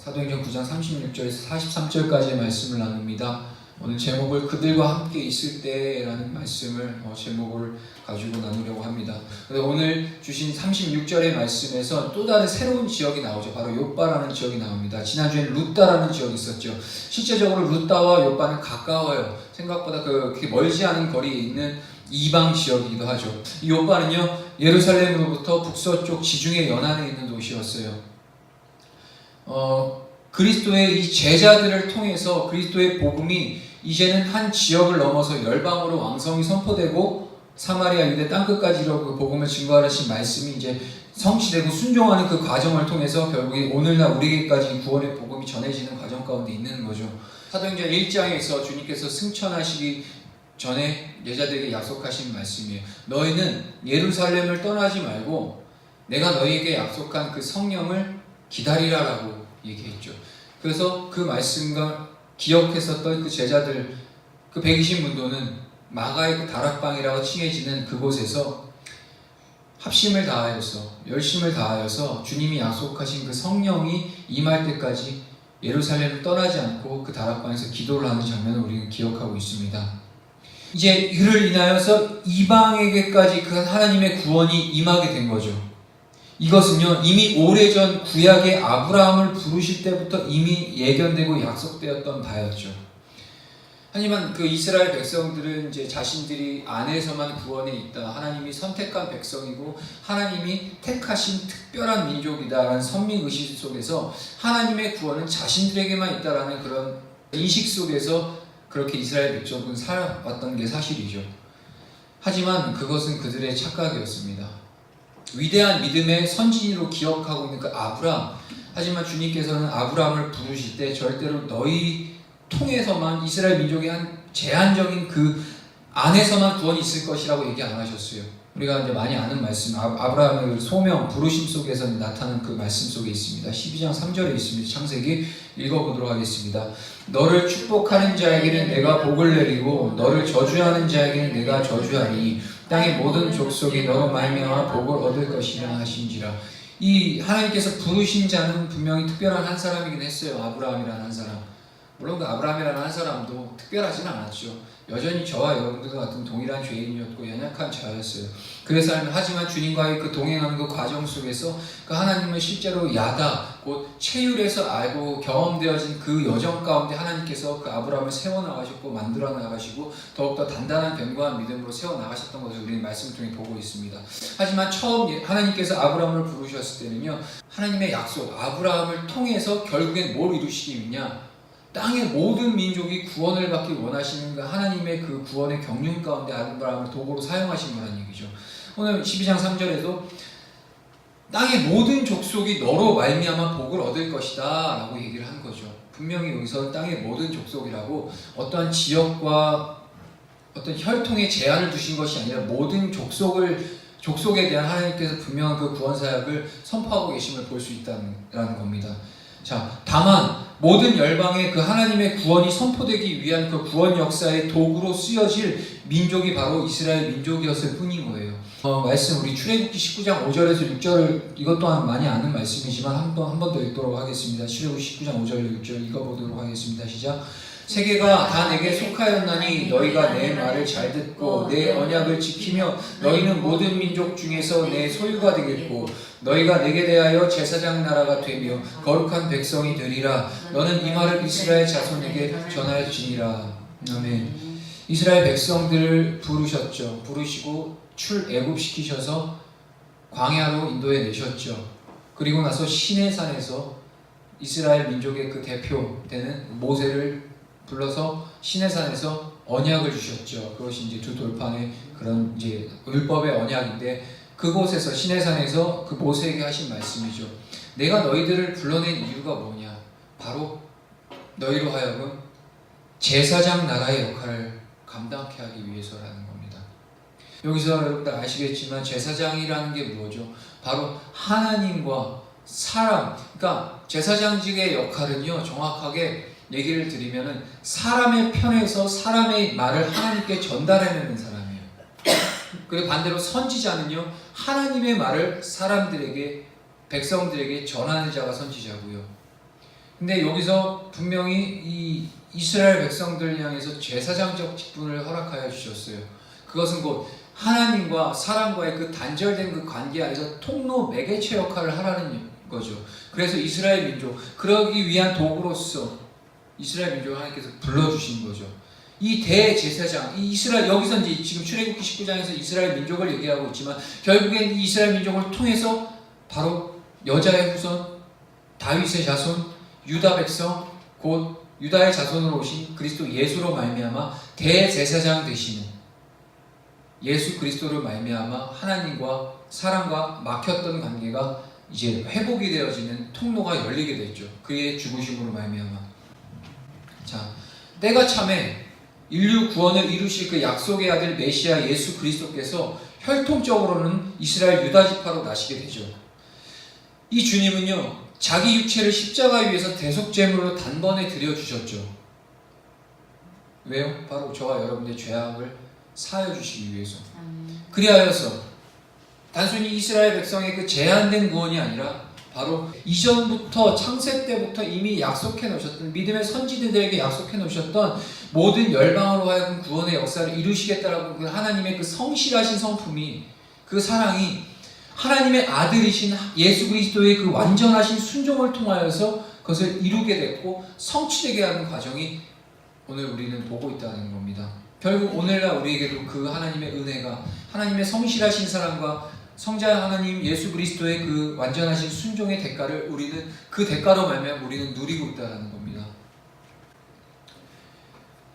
사도행전 9장 36절에서 43절까지의 말씀을 나눕니다. 오늘 제목을 그들과 함께 있을 때라는 말씀을 제목을 가지고 나누려고 합니다. 오늘 주신 36절의 말씀에서 또 다른 새로운 지역이 나오죠. 바로 욥바라는 지역이 나옵니다. 지난주에 루다라는 지역이 있었죠. 실제적으로 루다와 욥바는 가까워요. 생각보다 그렇게 멀지 않은 거리에 있는 이방 지역이기도 하죠. 이 욥바는요, 예루살렘으로부터 북서쪽 지중해 연안에 있는 도시였어요. 그리스도의 이 제자들을 통해서 그리스도의 복음이 이제는 한 지역을 넘어서 열방으로 왕성히 선포되고 사마리아 유대 땅끝까지 이르고 그 복음을 증거하신 말씀이 이제 성취되고 순종하는 그 과정을 통해서 결국에 오늘날 우리에게까지 구원의 복음이 전해지는 과정 가운데 있는 거죠. 사도행전 1장에서 주님께서 승천하시기 전에 제자들에게 약속하신 말씀이에요. 너희는 예루살렘을 떠나지 말고 내가 너희에게 약속한 그 성령을 기다리라라고 얘기했죠. 그래서 그 말씀과 기억했었던 그 제자들, 그 120문도는 마가의 그 다락방이라고 칭해지는 그곳에서 합심을 다하여서, 열심을 다하여서 주님이 약속하신 그 성령이 임할 때까지 예루살렘을 떠나지 않고 그 다락방에서 기도를 하는 장면을 우리는 기억하고 있습니다. 이제 이를 인하여서 이방에게까지 그 하나님의 구원이 임하게 된 거죠. 이것은요, 이미 오래전 구약의 아브라함을 부르실 때부터 이미 예견되고 약속되었던 바였죠. 하지만 그 이스라엘 백성들은 이제 자신들이 안에서만 구원에 있다, 하나님이 선택한 백성이고 하나님이 택하신 특별한 민족이다라는 선민의식 속에서 하나님의 구원은 자신들에게만 있다라는 그런 인식 속에서 그렇게 이스라엘 백성은 살아왔던 게 사실이죠. 하지만 그것은 그들의 착각이었습니다. 위대한 믿음의 선진으로 기억하고 있는 그 아브라함, 하지만 주님께서는 아브라함을 부르실 때 절대로 너희 통해서만 이스라엘 민족의 한 제한적인 그 안에서만 구원이 있을 것이라고 얘기 안 하셨어요. 우리가 이제 많이 아는 말씀, 아브라함의 소명, 부르심 속에서 나타나는 그 말씀 속에 있습니다. 12장 3절에 있습니다. 창세기 읽어보도록 하겠습니다. 너를 축복하는 자에게는 내가 복을 내리고 너를 저주하는 자에게는 내가 저주하니 땅의 모든 족속이 너로 말미암아 복을 얻을 것이라 하신지라. 이 하나님께서 부르신 자는 분명히 특별한 한 사람이긴 했어요. 아브라함이라는 한 사람. 물론 그 아브라함이라는 한 사람도 특별하진 않았죠. 여전히 저와 여러분들과 같은 동일한 죄인이었고 연약한 자였어요. 그래서 하지만 주님과의 그 동행하는 그 과정 속에서 그 하나님을 실제로 야다, 곧 체율에서 알고 경험되어진 그 여정 가운데 하나님께서 그 아브라함을 세워나가셨고 만들어 나가시고 더욱더 단단한 견고한 믿음으로 세워나가셨던 것을 우리는 말씀을 통해 보고 있습니다. 하지만 처음 하나님께서 아브라함을 부르셨을 때는요, 하나님의 약속, 아브라함을 통해서 결국엔 뭘 이루시겠느냐? 땅의 모든 민족이 구원을 받기 원하시는 그 하나님의 그 구원의 경륜 가운데 아브라함을 도구로 사용하신 거라는 얘기죠. 오늘 12장 3절에도 땅의 모든 족속이 너로 말미암아 복을 얻을 것이다 라고 얘기를 한 거죠. 분명히 여기서 땅의 모든 족속이라고 어떠한 지역과 어떤 혈통의 제한을 두신 것이 아니라 모든 족속에 대한 하나님께서 분명한 그 구원 사역을 선포하고 계심을 볼 수 있다는 겁니다. 자, 다만 모든 열방에 그 하나님의 구원이 선포되기 위한 그 구원 역사의 도구로 쓰여질 민족이 바로 이스라엘 민족이었을 뿐인 거예요. 말씀 우리 출애굽기 19장 5절에서 6절을 이것 또한 많이 아는 말씀이지만 한 번 더 읽도록 하겠습니다. 출애굽기 19장 5절 6절 읽어보도록 하겠습니다. 시작. 세계가 다 내게 속하였나니 너희가 내 말을 잘 듣고 내 언약을 지키며 너희는 모든 민족 중에서 내 소유가 되겠고 너희가 내게 대하여 제사장 나라가 되며 거룩한 백성이 되리라. 너는 이 말을 이스라엘 자손에게 전하였지니라. 아멘. 이스라엘 백성들을 부르셨죠. 부르시고 출애굽시키셔서 광야로 인도해 내셨죠. 그리고 나서 시내산에서 이스라엘 민족의 그 대표되는 모세를 불러서 시내산에서 언약을 주셨죠. 그것이 이제 두 돌판의 그런 이제 율법의 언약인데 그곳에서 시내산에서 그 모세에게 하신 말씀이죠. 내가 너희들을 불러낸 이유가 뭐냐? 바로 너희로 하여금 제사장 나라의 역할을 감당케 하기 위해서라는 겁니다. 여기서 여러분들 아시겠지만 제사장이라는 게 뭐죠? 바로 하나님과 사람, 그러니까 제사장직의 역할은요, 정확하게 얘기를 드리면은 사람의 편에서 사람의 말을 하나님께 전달해내는 사람이에요. 그리고 반대로 선지자는요, 하나님의 말을 사람들에게, 백성들에게 전하는 자가 선지자고요. 근데 여기서 분명히 이 이스라엘 백성들 향해서 제사장적 직분을 허락하여 주셨어요. 그것은 곧 하나님과 사람과의 그 단절된 그 관계 안에서 통로 매개체 역할을 하라는 거죠. 그래서 이스라엘 민족, 그러기 위한 도구로서 이스라엘 민족을 하나님께서 불러주신 거죠. 이 대제사장, 이 이스라엘, 여기서 이제 지금 출애굽기 19장에서 이스라엘 민족을 얘기하고 있지만 결국엔 이 이스라엘 민족을 통해서 바로 여자의 후손, 다윗의 자손, 유다 백성, 곧 유다의 자손으로 오신 그리스도 예수로 말미암아 대제사장 되시는 예수 그리스도로 말미암아 하나님과 사람과 막혔던 관계가 이제 회복이 되어지는 통로가 열리게 됐죠. 그의 죽으심으로 말미암아. 자, 때가 참에 인류 구원을 이루실 그 약속의 아들 메시아 예수 그리스도께서 혈통적으로는 이스라엘 유다 지파로 나시게 되죠. 이 주님은요, 자기 육체를 십자가 위에서 대속제물로 단번에 드려주셨죠. 왜요? 바로 저와 여러분의 죄악을 사하여 주시기 위해서. 그리하여서 단순히 이스라엘 백성의 그 제한된 구원이 아니라 바로 이전부터 창세 때부터 이미 약속해 놓으셨던, 믿음의 선지자들에게 약속해 놓으셨던 모든 열방으로 하여금 구원의 역사를 이루시겠다라고 그 하나님의 그 성실하신 성품이, 그 사랑이 하나님의 아들이신 예수 그리스도의 그 완전하신 순종을 통하여서 그것을 이루게 됐고 성취되게 하는 과정이 오늘 우리는 보고 있다는 겁니다. 결국 오늘날 우리에게도 그 하나님의 은혜가, 하나님의 성실하신 사랑과 성자 하나님 예수 그리스도의 그 완전하신 순종의 대가를 우리는, 그 대가로 말미암아 우리는 누리고 있다는 겁니다.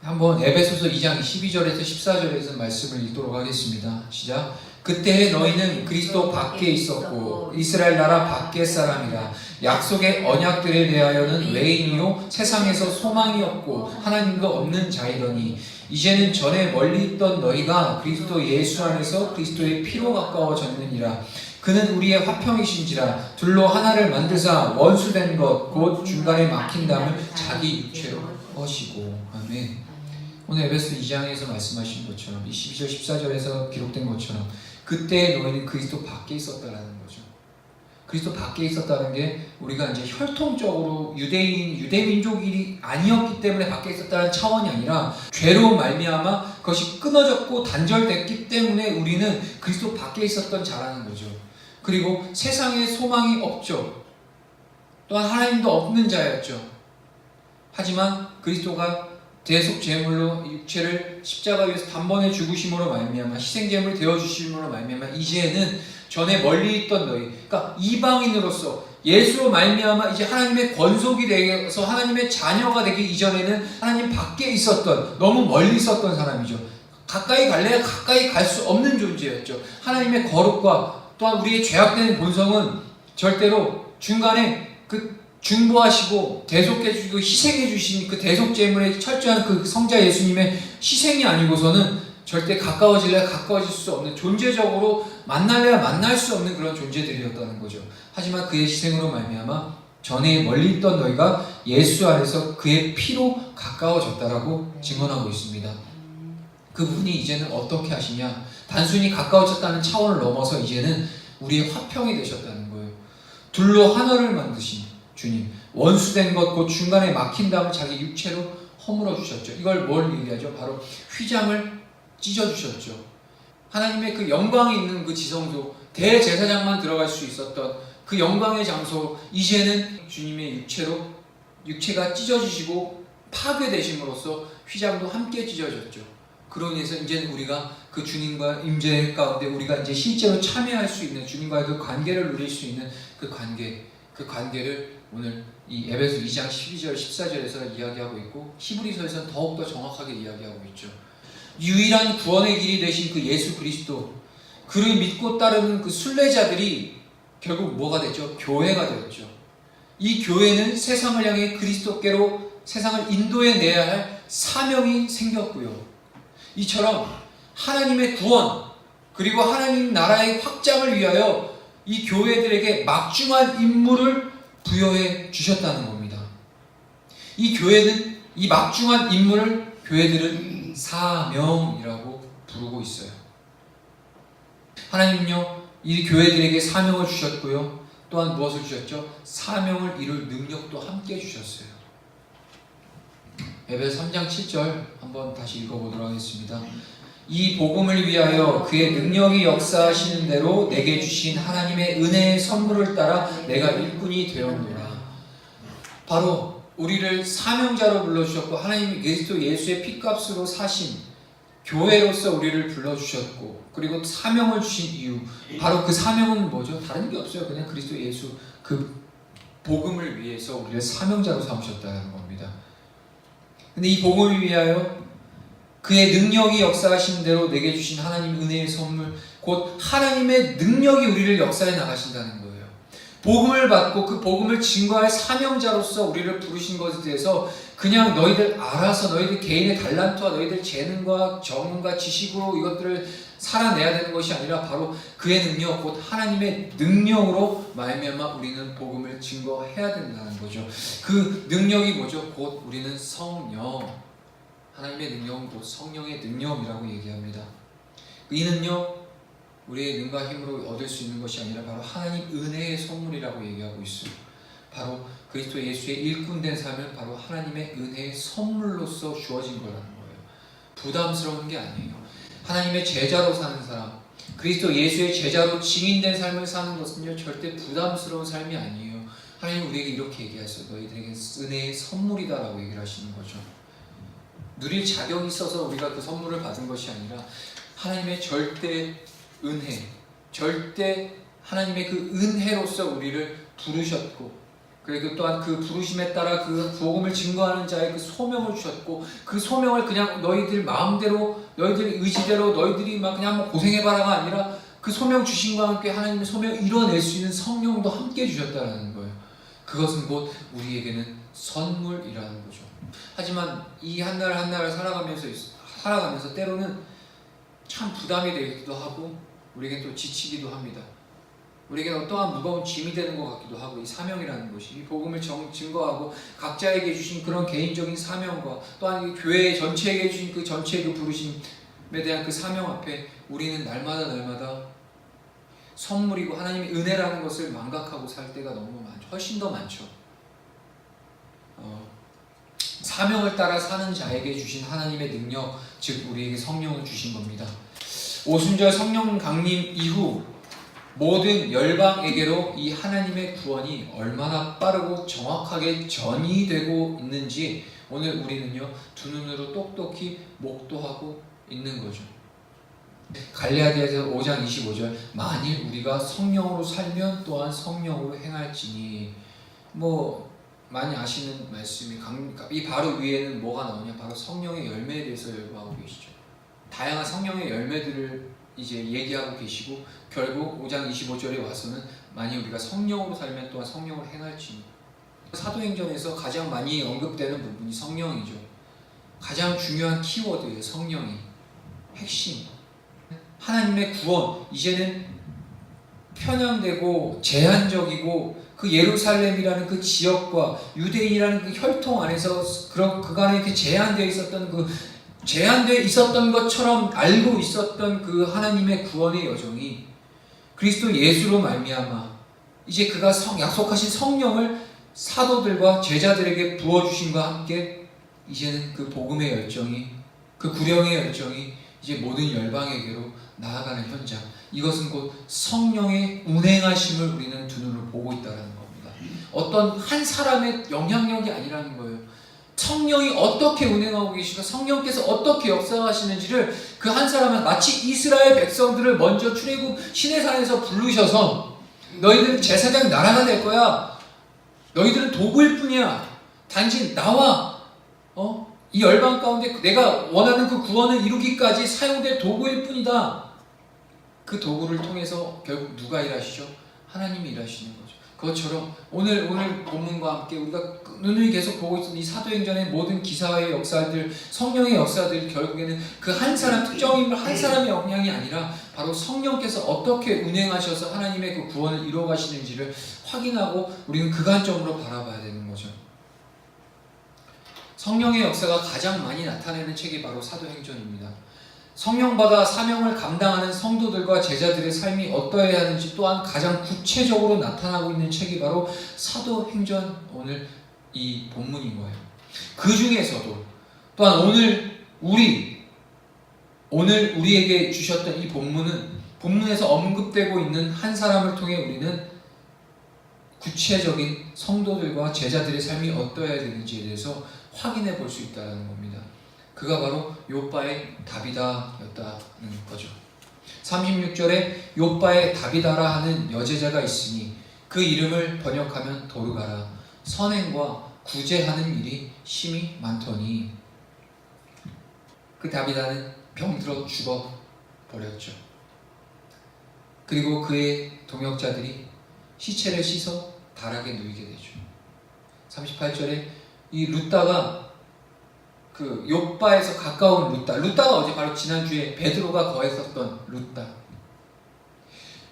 한번 에베소서 2장 12절에서 14절에서 말씀을 읽도록 하겠습니다. 시작. 그때 너희는 그리스도 밖에 있었고 이스라엘 나라 밖의 사람이라. 약속의 언약들에 대하여는 외인이요 세상에서 소망이 없고 하나님도 없는 자이더니 이제는 전에 멀리 있던 너희가 그리스도 예수 안에서 그리스도의 피로 가까워졌느니라. 그는 우리의 화평이신지라. 둘로 하나를 만드사 원수된 것 곧 중간에 막힌 담을 자기 육체로 허시고. 아멘. 오늘 에베소 2장에서 말씀하신 것처럼, 이 12절 14절에서 기록된 것처럼 그때 너희는 그리스도 밖에 있었다라는 거죠. 그리스도 밖에 있었다는 게 우리가 이제 혈통적으로 유대민족이 아니었기 때문에 밖에 있었다는 차원이 아니라 죄로 말미암아 그것이 끊어졌고 단절됐기 때문에 우리는 그리스도 밖에 있었던 자라는 거죠. 그리고 세상에 소망이 없죠. 또한 하나님도 없는 자였죠. 하지만 그리스도가 대속 제물로 육체를 십자가 위에서 단번에 죽으심으로 말미암아 희생제물 되어 주심으로 말미암아 이제는 전에 멀리 있던 너희, 그러니까 이방인으로서 예수로 말미암아 이제 하나님의 권속이 되어서 하나님의 자녀가 되기 이전에는 하나님 밖에 있었던, 너무 멀리 있었던 사람이죠. 가까이 갈래야 가까이 갈 수 없는 존재였죠. 하나님의 거룩과 또한 우리의 죄악된 본성은 절대로 중간에 그 중보하시고 대속해 주시고 희생해 주신 그 대속 제물의 철저한 그 성자 예수님의 희생이 아니고서는 절대 가까워질래야 가까워질 수 없는, 존재적으로 만날래야 만날 수 없는 그런 존재들이었다는 거죠. 하지만 그의 희생으로 말미암아 전에 멀리 있던 너희가 예수 안에서 그의 피로 가까워졌다라고 증언하고 있습니다. 그분이 이제는 어떻게 하시냐? 단순히 가까워졌다는 차원을 넘어서 이제는 우리의 화평이 되셨다는 거예요. 둘로 하나를 만드신 주님, 원수된 것 곧 중간에 막힌 담을 자기 육체로 허물어 주셨죠. 이걸 뭘 얘기하죠? 바로 휘장을 찢어 주셨죠. 하나님의 그 영광이 있는 그 지성소, 대제사장만 들어갈 수 있었던 그 영광의 장소, 이제는 주님의 육체가 찢어지시고 파괴되심으로써 휘장도 함께 찢어졌죠. 그로 인해서 이제는 우리가 그 주님과 임재 가운데 우리가 이제 실제로 참여할 수 있는, 주님과의 그 관계를 누릴 수 있는 그 관계를 오늘 이 에베소 2장 12절 14절에서 이야기하고 있고 히브리서에서는 더욱더 정확하게 이야기하고 있죠. 유일한 구원의 길이 되신 그 예수 그리스도, 그를 믿고 따르는 그 순례자들이 결국 뭐가 됐죠? 교회가 되었죠. 이 교회는 세상을 향해 그리스도께로 세상을 인도해 내야 할 사명이 생겼고요. 이처럼 하나님의 구원 그리고 하나님 나라의 확장을 위하여 이 교회들에게 막중한 임무를 부여해 주셨다는 겁니다. 이 교회는, 이 막중한 임무를 교회들은 사명이라고 부르고 있어요. 하나님은요, 이 교회들에게 사명을 주셨고요. 또한 무엇을 주셨죠? 사명을 이룰 능력도 함께 주셨어요. 에베소 3장 7절 한번 다시 읽어보도록 하겠습니다. 이 복음을 위하여 그의 능력이 역사하시는 대로 내게 주신 하나님의 은혜의 선물을 따라 내가 일꾼이 되었노라. 바로 우리를 사명자로 불러주셨고 하나님이 그리스도 예수의 피값으로 사신 교회로서 우리를 불러주셨고 그리고 사명을 주신 이유, 바로 그 사명은 뭐죠? 다른 게 없어요. 그냥 그리스도 예수 그 복음을 위해서 우리를 사명자로 삼으셨다는 겁니다. 근데 이 복음을 위하여 그의 능력이 역사하신 대로 내게 주신 하나님 은혜의 선물, 곧 하나님의 능력이 우리를 역사해 나가신다는 거예요. 복음을 받고 그 복음을 증거할 사명자로서 우리를 부르신 것에 대해서 그냥 너희들 알아서 너희들 개인의 달란트와 너희들 재능과 정능과 지식으로 이것들을 살아내야 되는 것이 아니라 바로 그의 능력, 곧 하나님의 능력으로 말미암아 우리는 복음을 증거해야 된다는 거죠. 그 능력이 뭐죠? 곧 우리는 성령, 하나님의 능력은 곧 성령의 능력이라고 얘기합니다. 이 능력, 우리의 능과 힘으로 얻을 수 있는 것이 아니라 바로 하나님 은혜의 선물이라고 얘기하고 있어요. 바로 그리스도 예수의 일꾼된 삶은 바로 하나님의 은혜의 선물로서 주어진 거라는 거예요. 부담스러운 게 아니에요. 하나님의 제자로 사는 사람, 그리스도 예수의 제자로 증인된 삶을 사는 것은요 절대 부담스러운 삶이 아니에요. 하나님 우리에게 이렇게 얘기하셨어요. 너희들에게 은혜의 선물이다라고 얘기를 하시는 거죠. 누릴 자격이 있어서 우리가 그 선물을 받은 것이 아니라 하나님의 절대 은혜, 절대 하나님의 그 은혜로서 우리를 부르셨고, 그리고 또한 그 부르심에 따라 그 복음을 증거하는 자의 그 소명을 주셨고, 그 소명을 그냥 너희들 마음대로, 너희들 의지대로, 너희들이 막 그냥 뭐 고생해봐라가 아니라 그 소명 주신과 함께 하나님의 소명을 이뤄낼 수 있는 성령도 함께 주셨다는 거예요. 그것은 곧 우리에게는 선물이라는 거죠. 하지만 이 한 날 한 날을 살아가면서 때로는 참 부담이 되기도 하고 우리에게 또 지치기도 합니다. 우리에게 어떠한 무거운 짐이 되는 것 같기도 하고, 이 사명이라는 것이 이 복음을 증거하고 각자에게 주신 그런 개인적인 사명과 또한 이 교회 전체에게 주신 그 전체의 그 부르심에 대한 그 사명 앞에 우리는 날마다 선물이고 하나님의 은혜라는 것을 망각하고 살 때가 너무 많죠. 훨씬 더 많죠. 사명을 따라 사는 자에게 주신 하나님의 능력, 즉 우리에게 성령을 주신 겁니다. 오순절 성령 강림 이후 모든 열방에게로 이 하나님의 구원이 얼마나 빠르고 정확하게 전이되고 있는지 오늘 우리는요 두 눈으로 똑똑히 목도하고 있는 거죠. 갈라디아서 5장 25절, 만일 우리가 성령으로 살면 또한 성령으로 행할지니, 많이 아시는 말씀이 이 바로 위에는 뭐가 나오냐? 바로 성령의 열매에 대해서 열거하고 계시죠. 다양한 성령의 열매들을 이제 얘기하고 계시고, 결국 5장 25절에 와서는 만일 우리가 성령으로 살면 또한 성령을 행할지니. 사도행전에서 가장 많이 언급되는 부분이 성령이죠. 가장 중요한 키워드예요. 성령이 핵심. 하나님의 구원, 이제는 편향되고 제한적이고 그 예루살렘이라는 그 지역과 유대인이라는 그 혈통 안에서 그간에 그 제한되어 있었던 것처럼 알고 있었던 그 하나님의 구원의 여정이 그리스도 예수로 말미암아 이제 그가 약속하신 성령을 사도들과 제자들에게 부어주심과 함께 이제는 그 복음의 열정이, 그 구령의 열정이 이제 모든 열방에게로 나아가는 현장, 이것은 곧 성령의 운행하심을 우리는 두 눈으로 보고 있다는 겁니다. 어떤 한 사람의 영향력이 아니라는 거예요. 성령이 어떻게 운행하고 계시고 성령께서 어떻게 역사하시는지를 그 한 사람은 마치 이스라엘 백성들을 먼저 출애굽 시내산에서 부르셔서 너희들은 제사장 나라가 될 거야. 너희들은 도구일 뿐이야. 단지 나와 이 열방 가운데 내가 원하는 그 구원을 이루기까지 사용될 도구일 뿐이다. 그 도구를 통해서 결국 누가 일하시죠? 하나님이 일하시는 거죠. 그것처럼 오늘 본문과 함께 우리가 누누이 계속 보고 있는 이 사도행전의 모든 기사의 역사들, 성령의 역사들, 결국에는 그 한 사람, 특정 인물 한 사람의 영향이 아니라 바로 성령께서 어떻게 운행하셔서 하나님의 그 구원을 이루어 가시는지를 확인하고 우리는 그 관점으로 바라봐야 되는 거죠. 성령의 역사가 가장 많이 나타내는 책이 바로 사도행전입니다. 성령받아 사명을 감당하는 성도들과 제자들의 삶이 어떠해야 하는지 또한 가장 구체적으로 나타나고 있는 책이 바로 사도행전 오늘 이 본문인 거예요. 그 중에서도 또한 오늘 우리에게 주셨던 이 본문에서 언급되고 있는 한 사람을 통해 우리는 구체적인 성도들과 제자들의 삶이 어떠해야 되는지에 대해서 확인해 볼 수 있다는 겁니다. 그가 바로 욥바의 다비다였다는 거죠. 36절에 욥바의 다비다라 하는 여제자가 있으니 그 이름을 번역하면 도르가라. 선행과 구제하는 일이 심히 많더니 그 다비다는 병들어 죽어버렸죠. 그리고 그의 동역자들이 시체를 씻어 다락에 누이게 되죠. 38절에 이 룻다가 그 욥바에서 가까운 룻다가 어제 바로 지난주에 베드로가 거했었던 룻다.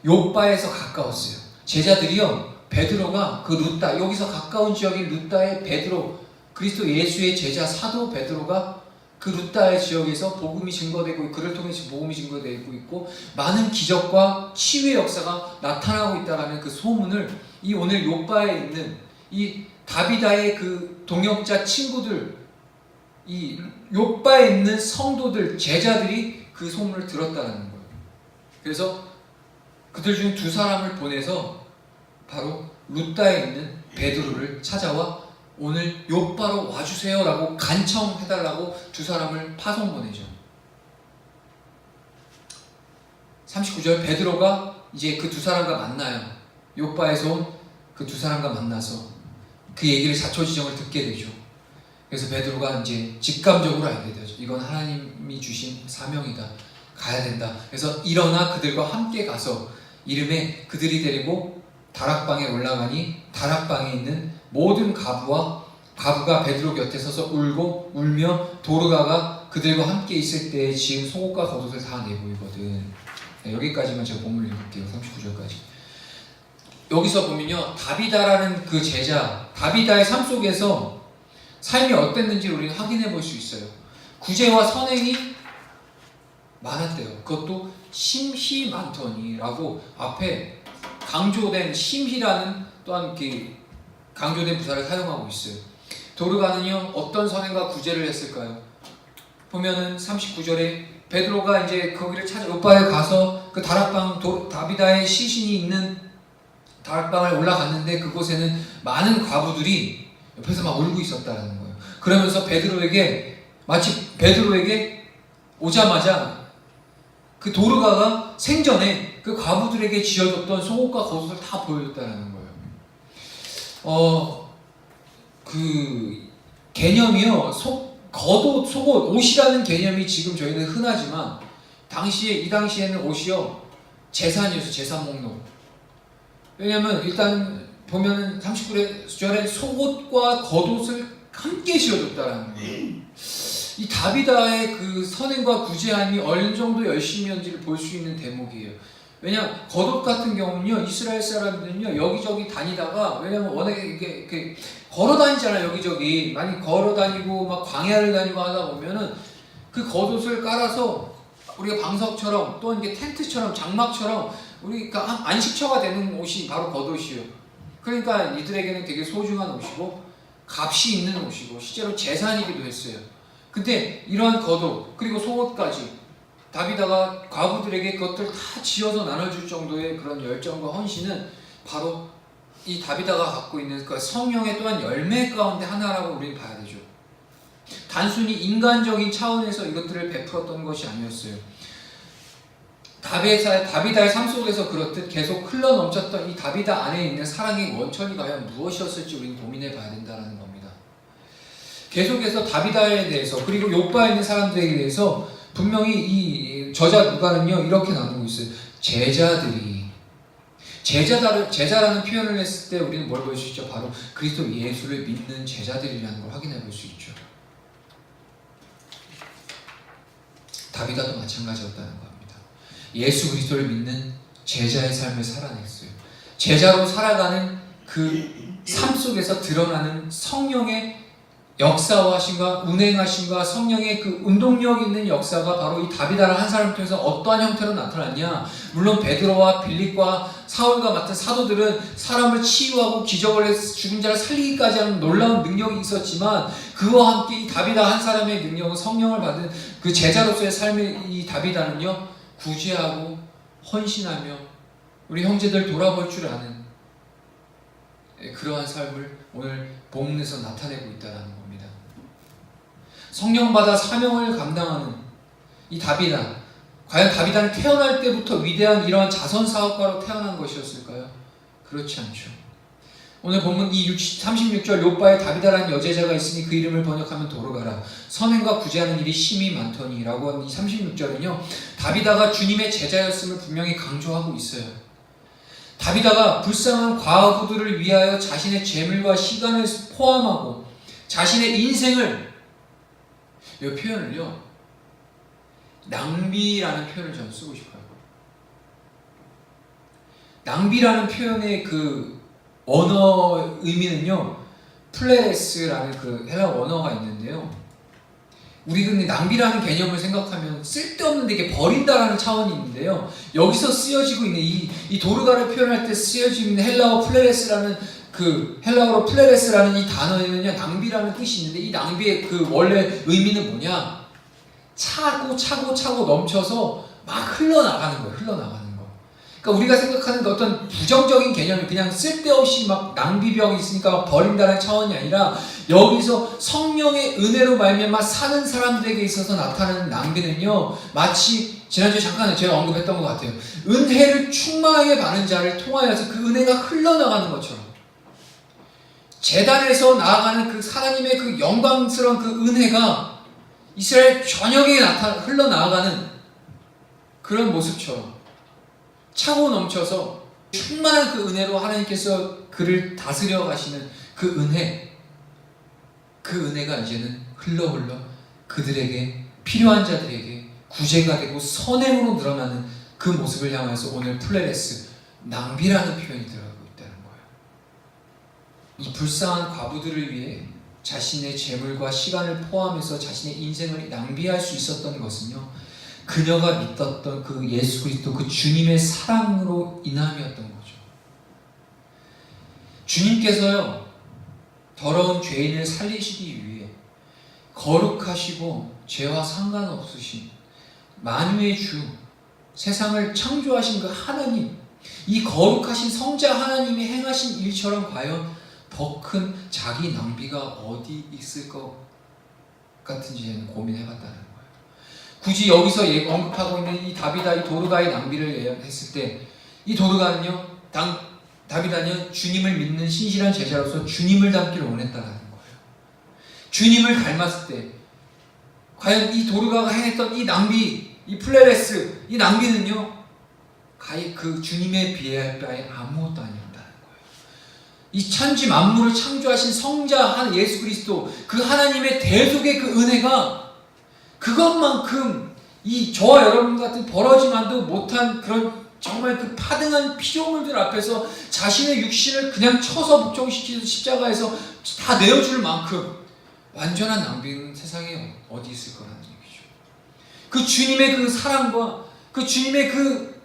욥바에서 가까웠어요. 제자들이요, 베드로가 그 룻다, 여기서 가까운 지역인 룻다의 베드로, 그리스도 예수의 제자 사도 베드로가 그 룻다의 지역에서 복음이 증거되고 그를 통해서 복음이 증거되고 있고 많은 기적과 치유의 역사가 나타나고 있다라는 그 소문을 이 오늘 욥바에 있는 이 다비다의 그 동역자 친구들, 이 욥바에 있는 성도들, 제자들이 그 소문을 들었다는 거예요. 그래서 그들 중 두 사람을 보내서 바로 룻다에 있는 베드로를 찾아와 오늘 욥바로 와주세요 라고 간청해달라고 두 사람을 파송 보내죠. 39절 베드로가 이제 그 두 사람과 만나요. 욥바에서 온 그 두 사람과 만나서 그 얘기를 자초지정을 듣게 되죠. 그래서 베드로가 이제 직감적으로 알게 되죠. 이건 하나님이 주신 사명이다. 가야 된다. 그래서 일어나 그들과 함께 가서 이름에 그들이 데리고 다락방에 올라가니 다락방에 있는 모든 가부가 베드로 곁에 서서 울고 울며 도르가가 그들과 함께 있을 때에 지은 속옷과 겉옷을 다 내보이거든. 네, 여기까지만 제가 본문을 읽을게요. 39절까지. 여기서 보면요, 다비다라는 그 제자, 다비다의 삶 속에서 삶이 어땠는지 우리는 확인해 볼 수 있어요. 구제와 선행이 많았대요. 그것도 심히 많더니라고 앞에 강조된 심히라는 또한 강조된 부사를 사용하고 있어요. 도르가는요, 어떤 선행과 구제를 했을까요? 보면은 39절에 베드로가 이제 거기를 찾아 욥바에 가서 그 다락방 다비다의 시신이 있는 다락방을 올라갔는데 그곳에는 많은 과부들이 옆에서 막 울고 있었다는 거예요. 그러면서 마치 베드로에게 오자마자 그 도르가가 생전에 그 과부들에게 지어줬던 속옷과 겉옷을 다 보여줬다는 거예요. 그 개념이요, 겉옷, 속옷, 옷이라는 개념이 지금 저희는 흔하지만 이 당시에는 옷이요 재산이었어요. 재산 목록. 왜냐면 일단 보면 39절에 속옷과 겉옷을 함께 지어줬다라는 거예요. 이 다비다의 그 선행과 구제함이 어느 정도 열심히였는지를 볼 수 있는 대목이에요. 왜냐, 겉옷 같은 경우는요, 이스라엘 사람들은요, 여기저기 다니다가, 왜냐면 워낙에 이게 걸어 다니잖아요, 여기저기. 많이 걸어 다니고, 막 광야를 다니고 하다 보면은 그 겉옷을 깔아서 우리가 방석처럼, 또 이게 텐트처럼, 장막처럼, 우리가 안식처가 되는 옷이 바로 겉옷이에요. 그러니까 이들에게는 되게 소중한 옷이고, 값이 있는 옷이고, 실제로 재산이기도 했어요. 근데 이러한 겉옷, 그리고 속옷까지 다비다가 과부들에게 그것들 다 지어서 나눠줄 정도의 그런 열정과 헌신은 바로 이 다비다가 갖고 있는 그 성령의 또한 열매 가운데 하나라고 우리는 봐야 되죠. 단순히 인간적인 차원에서 이것들을 베풀었던 것이 아니었어요. 다비다의 삶 속에서 그렇듯 계속 흘러넘쳤던 이 다비다 안에 있는 사랑의 원천이 과연 무엇이었을지 우리는 고민해 봐야 된다는 겁니다. 계속해서 다비다에 대해서 그리고 욥바에 있는 사람들에 대해서 분명히 이 저자 누가는요 이렇게 나누고 있어요. 제자라는 표현을 했을 때 우리는 뭘 볼 수 있죠? 바로 그리스도 예수를 믿는 제자들이라는 걸 확인해 볼 수 있죠. 다비다도 마찬가지였다는 겁니다. 예수 그리스도를 믿는 제자의 삶을 살아냈어요. 제자로 살아가는 그 삶 속에서 드러나는 성령의 역사하심과 운행하심과 성령의 그 운동력 있는 역사가 바로 이 다비다라는 한 사람을 통해서 어떠한 형태로 나타났냐. 물론 베드로와 빌립과 사울과 같은 사도들은 사람을 치유하고 기적을 해서 죽은 자를 살리기까지 하는 놀라운 능력이 있었지만, 그와 함께 이 다비다 한 사람의 능력은 성령을 받은 그 제자로서의 삶의 이 다비다는요, 구제하고 헌신하며 우리 형제들 돌아볼 줄 아는 그러한 삶을 오늘 본문에서 나타내고 있다는 겁니다. 성령 받아 사명을 감당하는 이 다비다, 과연 다비다는 태어날 때부터 위대한 이러한 자선 사업가로 태어난 것이었을까요? 그렇지 않죠. 오늘 본문 이 36절, 욥바에 다비다라는 여제자가 있으니 그 이름을 번역하면 도르가라, 선행과 구제하는 일이 심히 많더니 라고 하는 이 36절은요, 다비다가 주님의 제자였음을 분명히 강조하고 있어요. 다비다가 불쌍한 과부들을 위하여 자신의 재물과 시간을 포함하고 자신의 인생을, 이 표현을요, 낭비라는 표현을 저는 쓰고 싶어요. 낭비라는 표현의 그 원어 의미는요, 플레레스라는 그 헬라 원어가 있는데요, 우리는 낭비라는 개념을 생각하면 쓸데없는 데게 버린다라는 차원이 있는데요, 여기서 쓰여지고 있는 이 도르가를 표현할 때 쓰여지고 있는 헬라어 플레레스라는 그 헬라어로 플레레스라는 이 단어에는요, 낭비라는 뜻이 있는데, 이 낭비의 그 원래 의미는 뭐냐? 차고 넘쳐서 막 흘러나가는 거예요. 흘러나가는 거. 그러니까 우리가 생각하는 그 어떤 부정적인 개념이 그냥 쓸데없이 막 낭비병이 있으니까 버린다는 차원이 아니라, 여기서 성령의 은혜로 말미암아 사는 사람들에게 있어서 나타나는 낭비는요, 마치 지난주에 잠깐 제가 언급했던 것 같아요. 은혜를 충만하게 받는 자를 통하여서 그 은혜가 흘러나가는 것처럼, 제단에서 나아가는 그 하나님의 그 영광스러운 그 은혜가 이스라엘 전역에 흘러나아가는 그런 모습처럼 차고 넘쳐서 충만한 그 은혜로 하나님께서 그를 다스려 가시는 그 은혜, 그 은혜가 이제는 흘러 그들에게, 필요한 자들에게 구제가 되고 선행으로 늘어나는 그 모습을 향해서 오늘 플레레스, 낭비라는 표현이 들어가고 있다는 거예요. 이 불쌍한 과부들을 위해 자신의 재물과 시간을 포함해서 자신의 인생을 낭비할 수 있었던 것은요, 그녀가 믿었던 그 예수 그리스도, 그 주님의 사랑으로 인함이었던 거죠. 주님께서요, 더러운 죄인을 살리시기 위해 거룩하시고 죄와 상관없으신 만유의 주, 세상을 창조하신 그 하나님, 이 거룩하신 성자 하나님이 행하신 일처럼 과연 더 큰 자기 낭비가 어디 있을 것 같은지 고민해봤다는 거예요. 굳이 여기서 언급하고 있는 이 다비다, 이 도르가의 낭비를 했을 때, 이 도르가는요, 다비다는 주님을 믿는 신실한 제자로서 주님을 닮기를 원했다는 거예요. 주님을 닮았을 때 과연 이 도르가가 행했던 이 낭비, 이 플레레스, 이 낭비는요, 가히 그 주님에 비할 바에 아무것도 아니었다는 거예요. 이 천지 만물을 창조하신 성자 한 예수 그리스도, 그 하나님의 대속의 그 은혜가 그것만큼 이 저와 여러분 같은 벌어지만도 못한 그런 정말 그 파등한 피조물들 앞에서 자신의 육신을 그냥 쳐서 복종시키는 십자가에서 다 내어줄 만큼 완전한 낭비는 세상에 어디 있을 거라는 얘기죠. 그 주님의 그 사랑과 그 주님의 그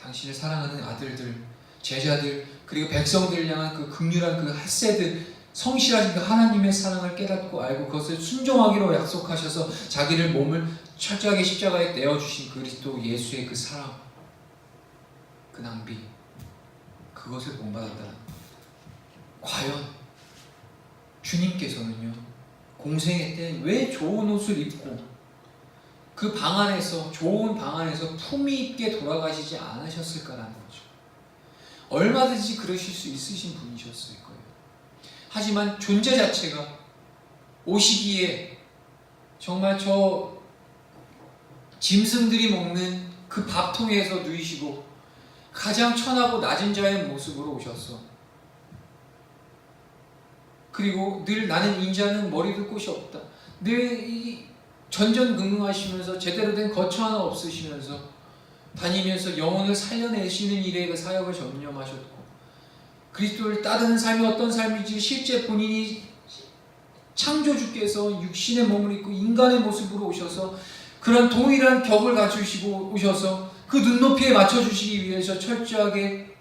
당신을 사랑하는 아들들, 제자들, 그리고 백성들을 향한 그 긍휼한 그 핫세드, 성실하신 그 하나님의 사랑을 깨닫고 알고 그것을 순종하기로 약속하셔서 자기를 몸을 철저하게 십자가에 내어주신 그리스도 예수의 그 사랑, 그 낭비, 그것을 본받았다는, 과연 주님께서는요, 공생애 때 왜 좋은 옷을 입고 그 방 안에서, 좋은 방 안에서 품위 있게 돌아가시지 않으셨을까라는 거죠. 얼마든지 그러실 수 있으신 분이셨을 거예요. 하지만 존재 자체가 오시기에 정말 저 짐승들이 먹는 그 밥통에서 누이시고 가장 천하고 낮은 자의 모습으로 오셨어. 그리고 늘 나는 인자는 머리둘 곳이 없다. 늘 이 전전긍긍하시면서 제대로 된 거처 하나 없으시면서 다니면서 영혼을 살려내시는 일에 그 사역을 전념하셨고, 그리스도를 따르는 삶이 어떤 삶인지 실제 본인이 창조주께서 육신의 몸을 입고 인간의 모습으로 오셔서 그런 동일한 격을 갖추시고 오셔서 그 눈높이에 맞춰주시기 위해서 철저하게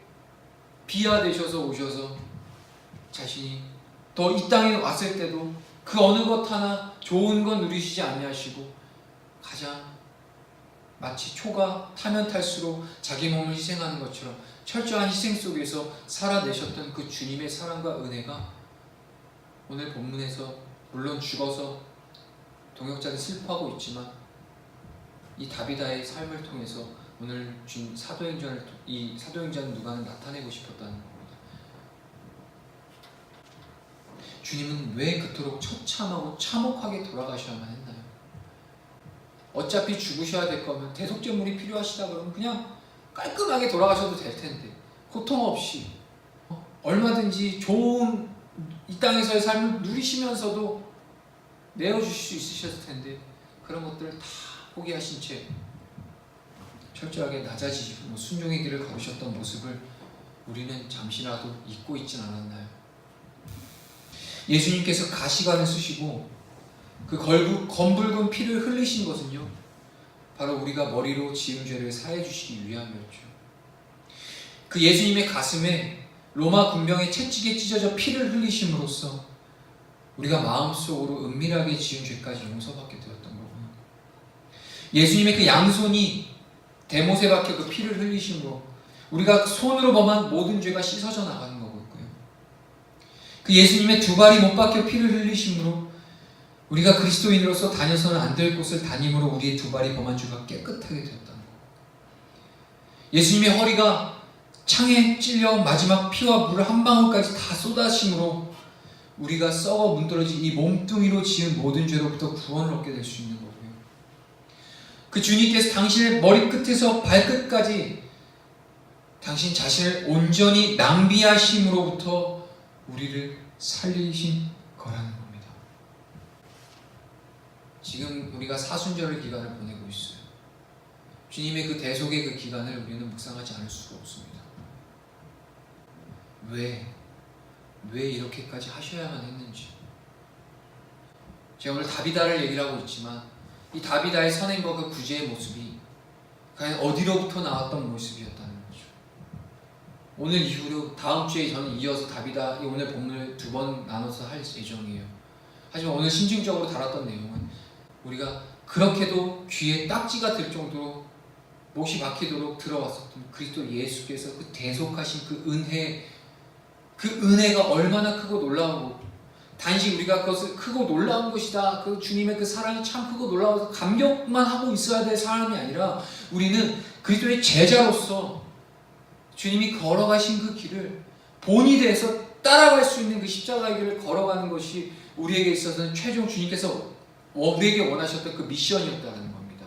비하되셔서 오셔서 자신이 더 이 땅에 왔을 때도 그 어느 것 하나 좋은 건 누리시지 아니하시고 가장 마치 초가 타면 탈수록 자기 몸을 희생하는 것처럼 철저한 희생 속에서 살아내셨던 그 주님의 사랑과 은혜가 오늘 본문에서 물론 죽어서 동역자는 슬퍼하고 있지만 이 다비다의 삶을 통해서 오늘 이 사도행전 누가는 나타내고 싶었다는 겁니다. 주님은 왜 그토록 처참하고 참혹하게 돌아가셔야만 했나요? 어차피 죽으셔야 될 거면 대속제물이 필요하시다 그러면 그냥 깔끔하게 돌아가셔도 될 텐데 고통 없이 얼마든지 좋은 이 땅에서의 삶을 누리시면서도 내어주실 수 있으셨을 텐데 그런 것들을 다 포기하신 채 철저하게 낮아지시고 순종의 길을 걸으셨던 모습을 우리는 잠시라도 잊고 있진 않았나요? 예수님께서 가시관을 쓰시고 그 검붉은 피를 흘리신 것은요 바로 우리가 머리로 지은 죄를 사해 주시기 위함이었죠. 그 예수님의 가슴에 로마 군병의 채찍에 찢어져 피를 흘리심으로써 우리가 마음속으로 은밀하게 지은 죄까지 용서받게 되었던 거고요. 예수님의 그 양손이 대못에 박혀 그 피를 흘리심으로 우리가 손으로 범한 모든 죄가 씻어져 나가는 거고요. 그 예수님의 두 발이 못 박혀 피를 흘리심으로 우리가 그리스도인으로서 다녀서는 안 될 곳을 다님으로 우리의 두 발이 범한 죄가 깨끗하게 되었다는 거예요. 예수님의 허리가 창에 찔려 마지막 피와 물 한 방울까지 다 쏟아심으로 우리가 썩어 문드러진 이 몸뚱이로 지은 모든 죄로부터 구원을 얻게 될 수 있는 거고요. 그 주님께서 당신의 머리끝에서 발끝까지 당신 자신을 온전히 낭비하심으로부터 우리를 살리신 거라는 겁니다. 지금 우리가 사순절의 기간을 보내고 있어요. 주님의 그 대속의 그 기간을 우리는 묵상하지 않을 수가 없습니다. 왜 이렇게까지 하셔야만 했는지. 제가 오늘 다비다를 얘기를 하고 있지만 이 다비다의 선행과 그 구제의 모습이 과연 어디로부터 나왔던 모습이었다는 거죠. 오늘 이후로 다음 주에 저는 이어서 다비다 오늘 본문을 두 번 나눠서 할 예정이에요. 하지만 오늘 심층적으로 다뤘던 내용은 우리가 그렇게도 귀에 딱지가 들 정도로 못이 박히도록 들어왔었던 그리스도 예수께서 그 대속하신 그 은혜가 얼마나 크고 놀라우고 단지 우리가 그것을 크고 놀라운 것이다. 그 주님의 그 사랑이 참 크고 놀라워서 감격만 하고 있어야 될 사람이 아니라 우리는 그리스도의 제자로서 주님이 걸어가신 그 길을 본이 돼서 따라갈 수 있는 그 십자가의 길을 걸어가는 것이 우리에게 있어서는 최종 주님께서 우리에게 원하셨던 그 미션이었다는 겁니다.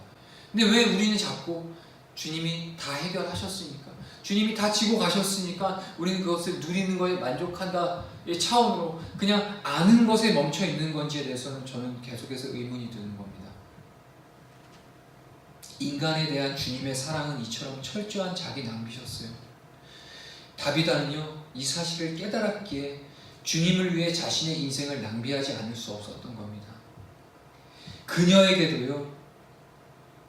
근데 왜 우리는 자꾸 주님이 다 해결하셨으니까 주님이 다 지고 가셨으니까 우리는 그것을 누리는 것에 만족한다의 차원으로 그냥 아는 것에 멈춰 있는 건지에 대해서는 저는 계속해서 의문이 드는 겁니다. 인간에 대한 주님의 사랑은 이처럼 철저한 자기 낭비셨어요. 다비다는요 이 사실을 깨달았기에 주님을 위해 자신의 인생을 낭비하지 않을 수 없었던 겁니다. 그녀에게도요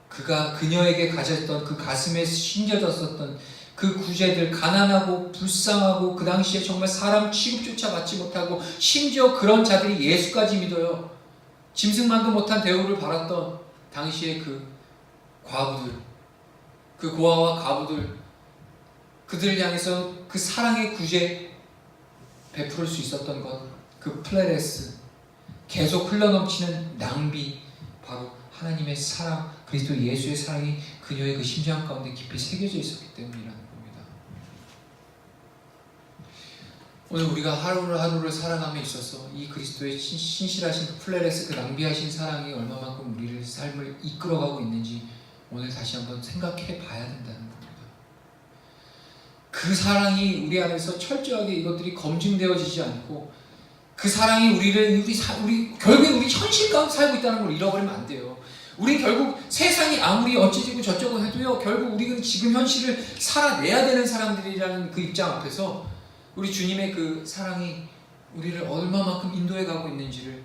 그녀에게 가졌던 그 가슴에 심겨졌었던 그 구제들, 가난하고 불쌍하고 그 당시에 정말 사람 취급조차 받지 못하고 심지어 그런 자들이 예수까지 믿어요. 짐승만도 못한 대우를 받았던 당시의 그 과부들, 그 고아와 과부들, 그들을 향해서 그 사랑의 구제 베풀 수 있었던 것, 그 플레레스, 계속 흘러넘치는 낭비, 바로 하나님의 사랑, 그리스도 예수의 사랑이 그녀의 그 심장 가운데 깊이 새겨져 있었기 때문이라는 겁니다. 오늘 우리가 하루를 살아감에 있어서 이 그리스도의 신실하신 그 플레레스, 그 낭비하신 사랑이 얼마만큼 우리의 삶을 이끌어가고 있는지 오늘 다시 한번 생각해 봐야 된다는 겁니다. 그 사랑이 우리 안에서 철저하게 이것들이 검증되어지지 않고 그 사랑이 결국에 우리 현실 가운데 살고 있다는 걸 잃어버리면 안 돼요. 우리 결국 세상이 아무리 어찌지고 저쩌고 해도요 결국 우리는 지금 현실을 살아내야 되는 사람들이라는 그 입장 앞에서 우리 주님의 그 사랑이 우리를 얼마만큼 인도해 가고 있는지를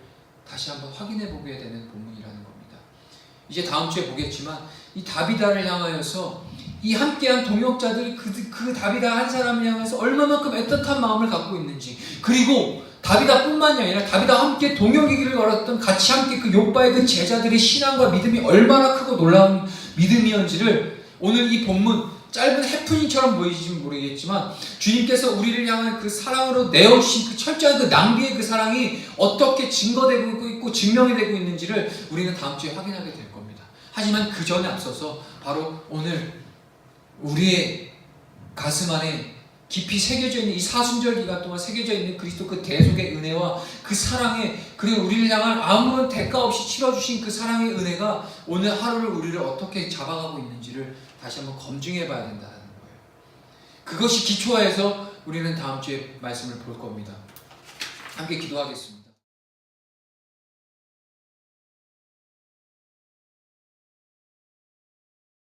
다시 한번 확인해 보게 되는 본문이라는 겁니다. 이제 다음 주에 보겠지만 이 다비다를 향하여서 이 함께한 동역자들이 그 다비다 한 사람을 향해서 얼마만큼 애틋한 마음을 갖고 있는지, 그리고 다비다뿐만이 아니라 다비다와 함께 동역이기를 걸었던 같이 함께 그 욥바의 그 제자들의 신앙과 믿음이 얼마나 크고 놀라운 믿음이었는지를 오늘 이 본문 짧은 해프닝처럼 보이실지 모르겠지만 주님께서 우리를 향한 그 사랑으로 내어주신 그 철저한 그 낭비의 그 사랑이 어떻게 증거되고 있고 증명이 되고 있는지를 우리는 다음 주에 확인하게 될 겁니다. 하지만 그 전에 앞서서 바로 오늘 우리의 가슴 안에 깊이 새겨져 있는 이 사순절 기간 동안 새겨져 있는 그리스도 그 대속의 은혜와 그 사랑의, 그리고 우리를 향한 아무런 대가 없이 치러주신 그 사랑의 은혜가 오늘 하루를 우리를 어떻게 잡아가고 있는지를 다시 한번 검증해 봐야 된다는 거예요. 그것이 기초하에서 우리는 다음 주에 말씀을 볼 겁니다. 함께 기도하겠습니다.